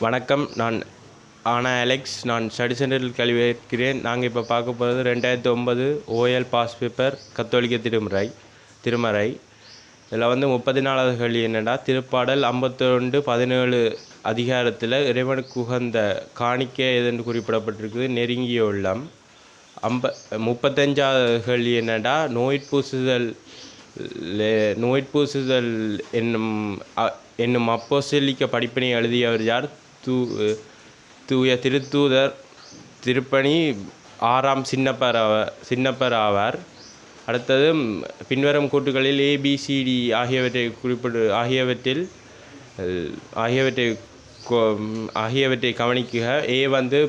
வணக்கம். நான் அலெக்ஸ். நான் ஸ்டடி சென்டரில் கல்வி இருக்கிறேன். நாங்கள் இப்போ பார்க்க போகிறது 2009 ஓஎல் பாஸ் பேப்பர் கத்தோலிக்க திருமறை. இதில் 34வது கேள்வி என்னென்னா, திருப்பாடல் 51:17 அதிகாரத்தில் இறைவனுக்கு உகந்த காணிக்கை எதுன்னு குறிப்பிடப்பட்டிருக்குது. நெருங்கிய உள்ளம். 35வது கேள்வி என்னென்னா, நோய்பூசுதல் என்னும் அப்போஸ்தலிக்க படிப்பினை எழுதியவர் யார்? தூய திருத்தூதர் திருப்பணி 6ஆம் சின்னப்பர் ஆவார். அடுத்தது, பின்வரும் கூட்டுகளில் ABCD ஆகியவற்றை கவனிക്കുക. A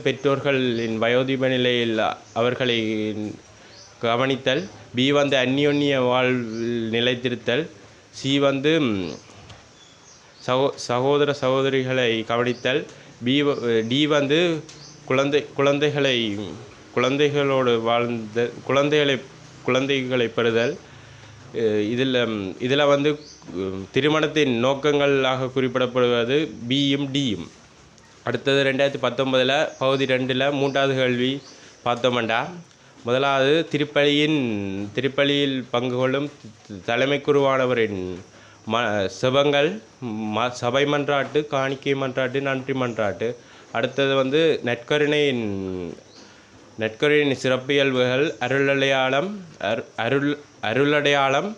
பெற்றோர்களின் வயோதிப நிலையில் அவர்களை கவனித்தல். B அந்யோன்ய வாழ்வில் நிலைத்திருத்தல். C சகோதர சகோதரிகளை கவனித்தல். D குழந்தைகளோடு வாழ்ந்த குழந்தைகளை பெறுதல். இதில் திருமணத்தின் நோக்கங்களாக குறிப்பிடப்படுவது Bயும் Dயும். அடுத்தது 2019 பகுதி 2 3வது கேள்வி பார்த்தோம்டா. முதலாவது, திருப்பலியில் பங்கு கொள்ளும் தலைமை குருவானவரின் செபங்கள், சபை மன்றாட்டு, காணிக்கை மன்றாட்டு, நன்றி மன்றாட்டு. அடுத்தது நற்கருணையின் சிறப்பியல்புகள், அருளடையாளம்,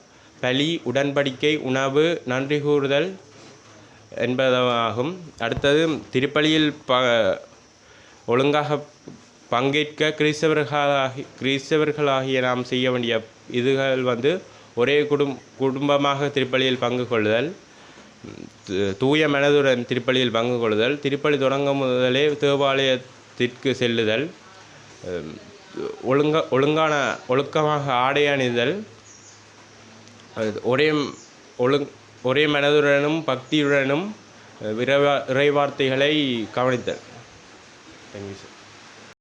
பலி, உடன்படிக்கை, உணவு, நன்றி கூறுதல் என்பதாகும். அடுத்தது, திருப்பலியில் ஒழுங்காக பங்கேற்க கிறிஸ்தவர்களாகிய நாம் செய்ய வேண்டிய இதுகள் ஒரே குடும்பமாக திருப்பலியில் பங்கு கொள்ளுதல், தூய மனதுடன் திருப்பலியில் பங்கு கொள்ளுதல், திருப்பலி தொடங்கும் முதலே தேவாலயத்திற்கு செல்லுதல், ஒழுக்கமாக ஆடை அணிதல், ஒரே மனதுடனும் பக்தியுடனும் இறைவார்த்தைகளை கவனித்தல். Thank you sir.